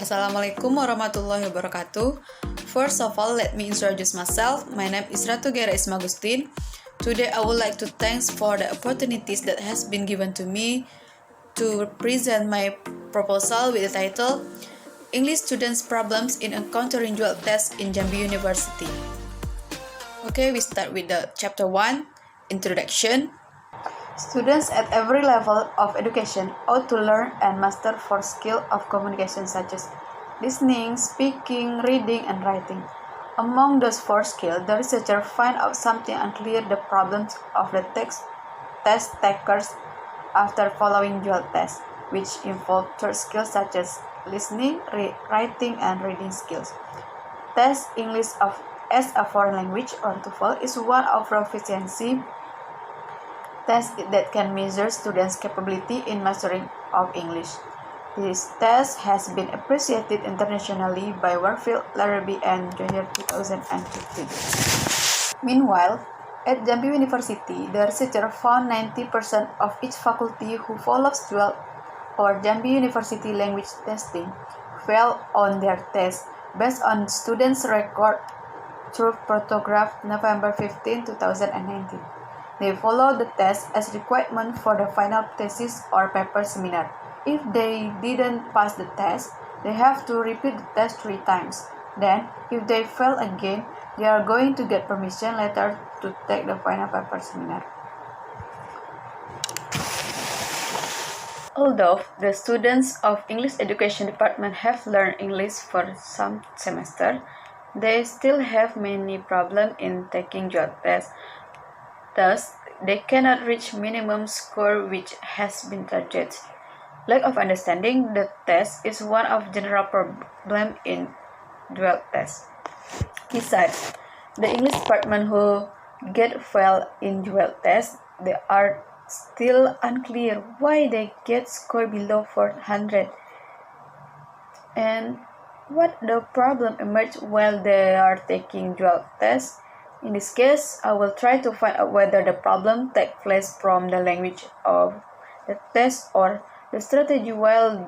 Assalamualaikum warahmatullahi wabarakatuh. First of all, let me introduce myself. My name is Ratu Agustin. Today I would like to thanks for the opportunities that has been given to me to present my proposal with the title English Students' Problems in Encountering Dual Tests in Jambi University. Okay, we start with the chapter 1, Introduction. Students at every level of education ought to learn and master 4 skills of communication such as listening, speaking, reading, and writing. Among those 4 skills, the researcher find out something unclear the problems of the test takers after following dual tests, which involve 3 skills such as listening, writing, and reading skills. Test English as a foreign language or TOEFL is one of proficiency test that can measure students' capability in mastering of English. This test has been appreciated internationally by Warfield, Larrabee, and Junior 2015. Meanwhile, at Jambi University, the researcher found 90% of each faculty who follows dual or Jambi University language testing failed on their test based on students' record through photograph November 15, 2019. They follow the test as requirement for the final thesis or paper seminar. If they didn't pass the test, they have to repeat the test 3 times. Then, if they fail again, they are going to get permission later to take the final paper seminar. Although the students of English Education Department have learned English for some semester, they still have many problems in taking dual tests. Thus, they cannot reach minimum score which has been targeted. Lack of understanding the test is one of general problem in dual tests. Besides, the English department who get fail in dual tests, they are still unclear why they get score below 400 and what the problem emerged while they are taking dual tests. In this case, I will try to find out whether the problem takes place from the language of the test or the strategies while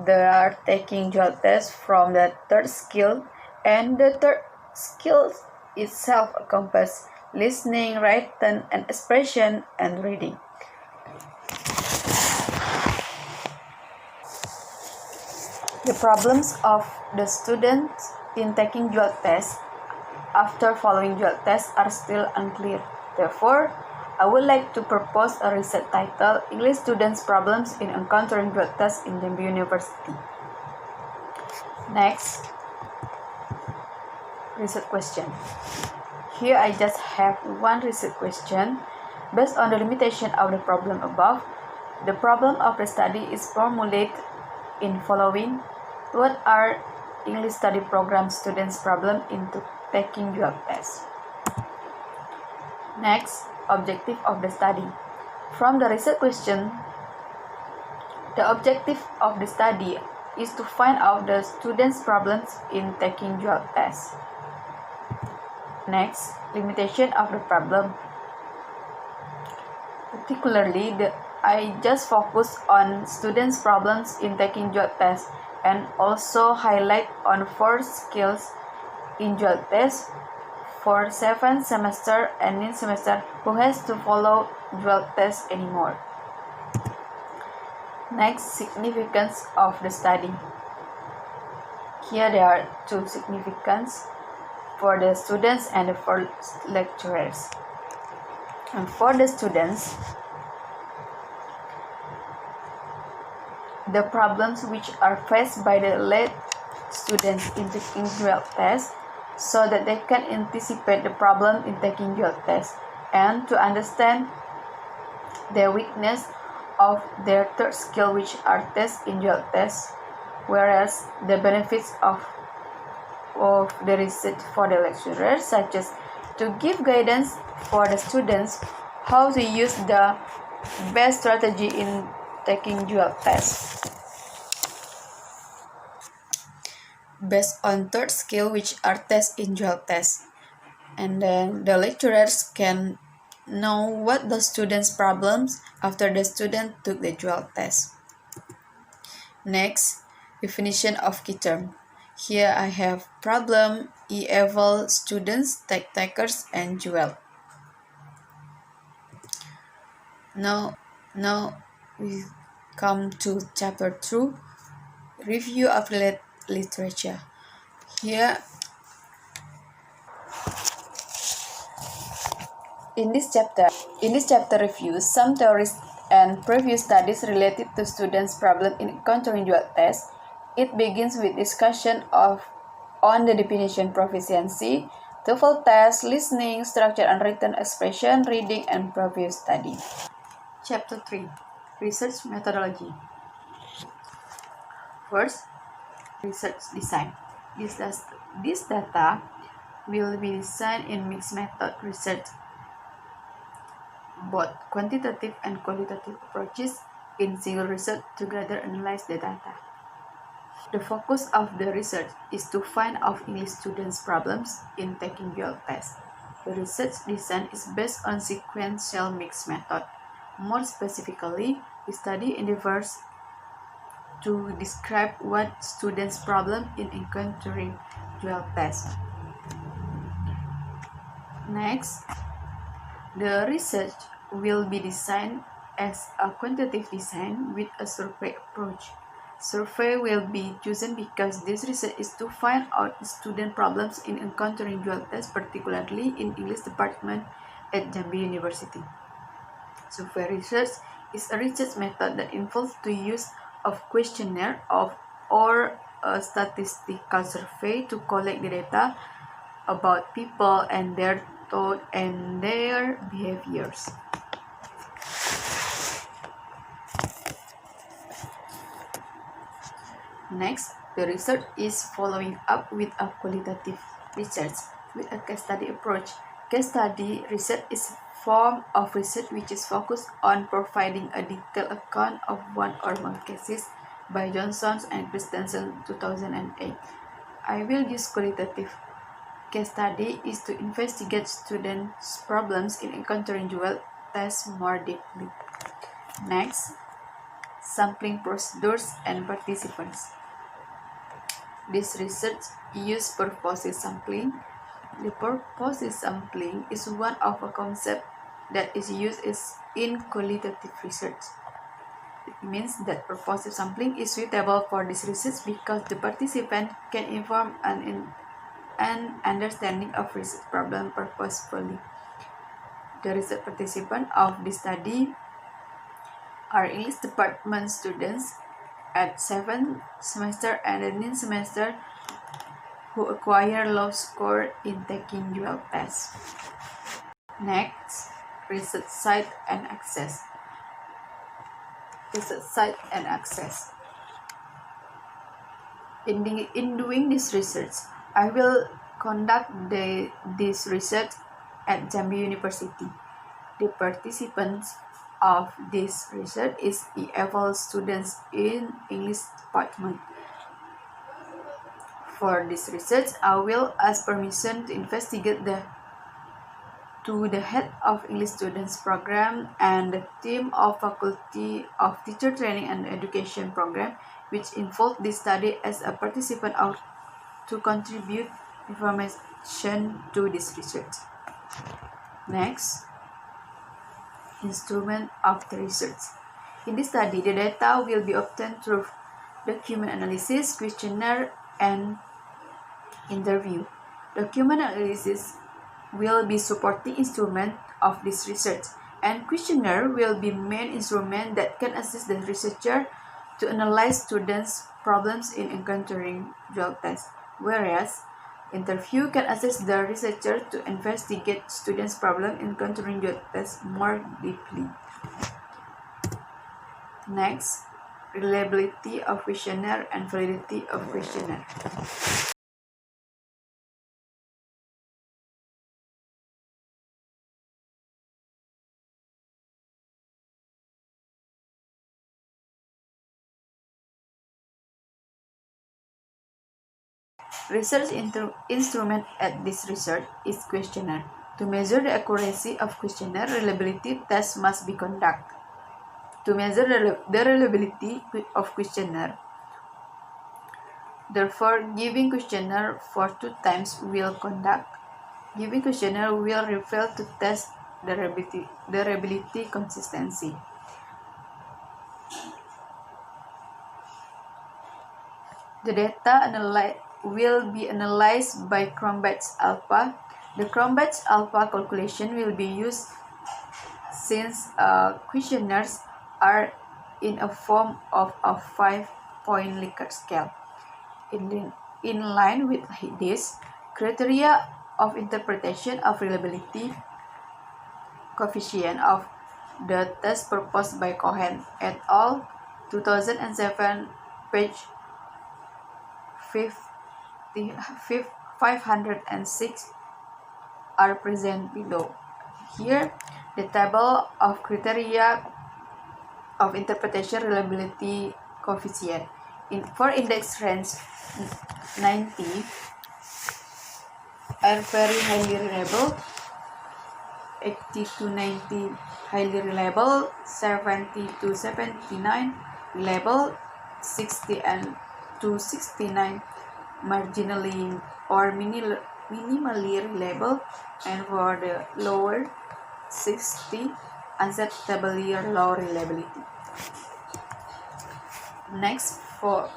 they are taking dual tests from the third skill, and the third skill itself encompasses listening, writing, and expression, and reading. The problems of the students in taking dual tests after following dual tests are still unclear. Therefore, I would like to propose a research titled English Students' Problems in Encountering Dual Tests in Jambi University. Next, research question. Here I just have one research question. Based on the limitation of the problem above, the problem of the study is formulated in following. What are English study program students' problems in taking dual tests? Next, objective of the study. From the research question, the objective of the study is to find out the students' problems in taking dual tests. Next, limitation of the problem. Particularly, I just focus on students' problems in taking dual tests and also highlight on 4 skills in dual tests for 7th semester and 9th semester who has to follow dual tests anymore. Next, significance of the study. Here there are 2 significance for the students and for lecturers. And for the students, the problems which are faced by the late students in taking dual tests so that they can anticipate the problem in taking dual tests and to understand the weakness of their third skill which are tested in dual tests, whereas the benefits of the research for the lecturers such as to give guidance for the students how to use the best strategy in taking dual tests. Based on third skill which are tested in dual tests. And then the lecturers can know what the student's problems after the student took the dual test. Next, definition of key term. Here I have problem, e-eval, students, takers, and dual. Now we come to chapter 2, review of literature. Here, in this chapter reviews some theories and previous studies related to students' problem in encountering dual tests. It begins with discussion on the definition proficiency, TOEFL test, listening, structure and written expression, reading, and previous study. Chapter 3, Research Methodology. First, research design. This data will be designed in mixed method research. Both quantitative and qualitative approaches in single research together analyze the data. The focus of the research is to find out English students' problems in taking dual tests. The research design is based on sequential mixed method. More specifically, the study endeavors to describe what students' problem in encountering dual tests. Next, the research will be designed as a quantitative design with a survey approach. Survey will be chosen because this research is to find out student problems in encountering dual tests, particularly in English department at Jambi University. Survey research is a research method that involves the use of questionnaire or a statistical survey to collect the data about people and their thought and their behaviors. Next, the research is following up with a qualitative research with a case study approach. Case study research is a form of research which is focused on providing a detailed account of one or more cases by Johnson and Christensen 2008. I will use qualitative case study is to investigate students' problems in encountering dual tests more deeply. Next, sampling procedures and participants. This research uses purposive sampling. The purposive sampling is one of a concept that is used in qualitative research. It means that purposive sampling is suitable for this research because the participant can inform an understanding of research problem purposefully. The research participants of this study are English department students at 7th semester and the 9th semester who acquire low score in taking dual tests. Next, research site and access. Research site and access. In doing this research, I will conduct this research at Jambi University. The participants of this research is E-level students in English department. For this research, I will ask permission to investigate to the head of English students program and the team of Faculty of Teacher Training and Education program, which involved this study as a participant to contribute information to this research. Next, instrument of the research. In this study, the data will be obtained through document analysis, questionnaire, and interview. Document analysis will be supporting instrument of this research, and questionnaire will be main instrument that can assist the researcher to analyze students' problems in encountering dual tests, whereas interview can assist the researcher to investigate students' problem in encountering dual tests more deeply. Next, reliability of questionnaire and validity of questionnaire. Research instrument at this research is questionnaire. To measure the accuracy of questionnaire, reliability tests must be conducted. To measure the reliability of questionnaire, therefore, giving questionnaire for 2 times will conduct. Giving questionnaire will reveal to test the reliability consistency. The data will be analyzed by Cronbach's alpha. The Cronbach's alpha calculation will be used since questionnaires are in a form of a 5-point Likert scale. In line with this, criteria of interpretation of reliability coefficient of the test proposed by Cohen et al. 2007, page 506 are present below. Here, the table of criteria of interpretation reliability coefficient. For index range 90 are very highly reliable, 80 to 90 highly reliable, 70 to 79 reliable, 60 and to 69 marginally or minimally reliable, and for the lower 60 acceptably low reliability. Next, for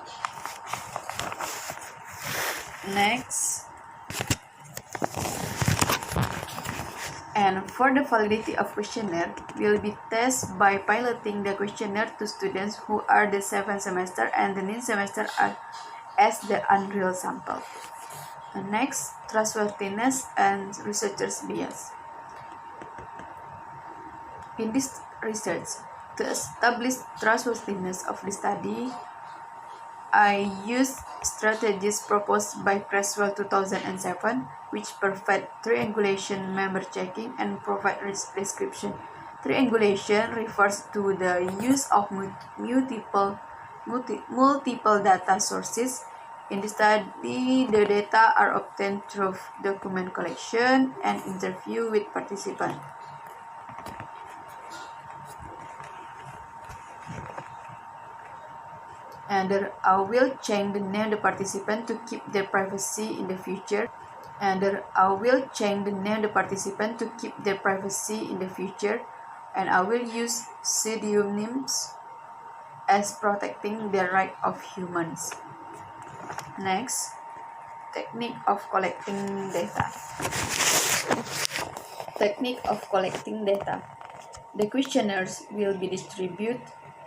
the validity of questionnaire will be tested by piloting the questionnaire to students who are the 7th semester and the 9th semester as the unreal sample. Next, trustworthiness and researcher's bias. In this research, to establish trustworthiness of the study, I used strategies proposed by Creswell 2007, which provide triangulation, member checking, and provide description. Triangulation refers to the use of multiple data sources. In the study, the data are obtained through document collection and interview with participants. And I will change the name of the participant to keep their privacy in the future. And I will use pseudonyms as protecting the right of humans. Next, technique of collecting data. The questionnaires will be distributed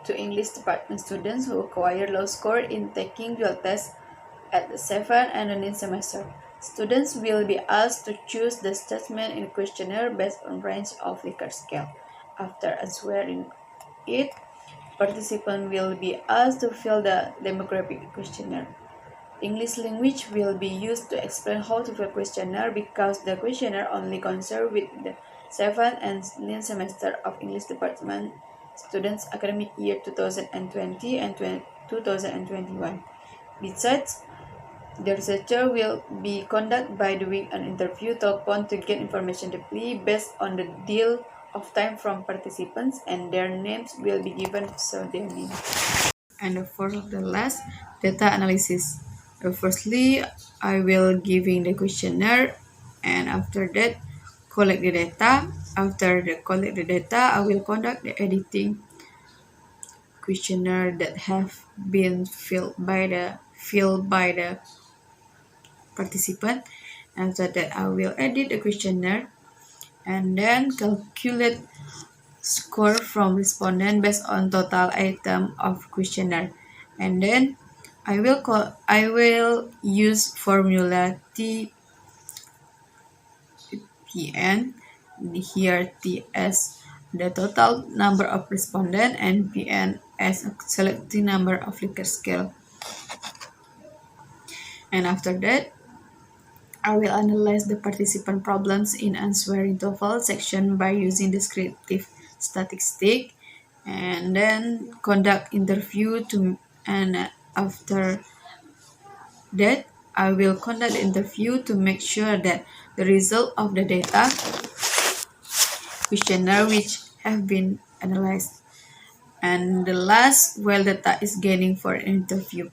to English department students who acquire low score in taking dual tests at the 7th and the 9th semester. Students will be asked to choose the statement in the questionnaire based on range of Likert scale. After answering it, participants will be asked to fill the demographic questionnaire. English language will be used to explain how to fill questionnaire because the questionnaire only concerns with the 7th and 9th semester of English department students academic year 2020 and 2021. Besides, the researcher will be conducted by doing an interview telephone to get information deeply based on the deal of time from participants, and their names will be given pseudonym. And for the last, data analysis. Firstly, I will giving the questionnaire, and after that, collect the data. After collect the data, I will conduct the editing questionnaire that have been filled by the participant. After that, I will edit the questionnaire and then calculate score from respondent based on total item of questionnaire. And then I will use formula TPN, here T as the total number of respondents and PN as a selected number of Likert scale. And after that, I will analyze the participant problems in answering TOEFL section by using descriptive statistics, and then conduct interview and after that I will conduct the interview to make sure that the result of the data questionnaire which have been analyzed. And the last, while data is gaining for an interview.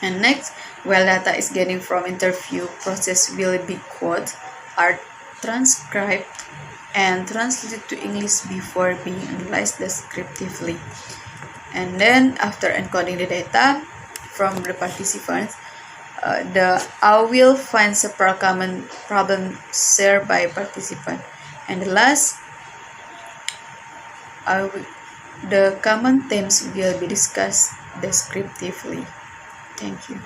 And next, while data is gaining from interview process will be quoted, are transcribed and translated to English before being analyzed descriptively. And then after encoding the data from the participants, I will find several common problems shared by participants. And the last, the common themes will be discussed descriptively. Thank you.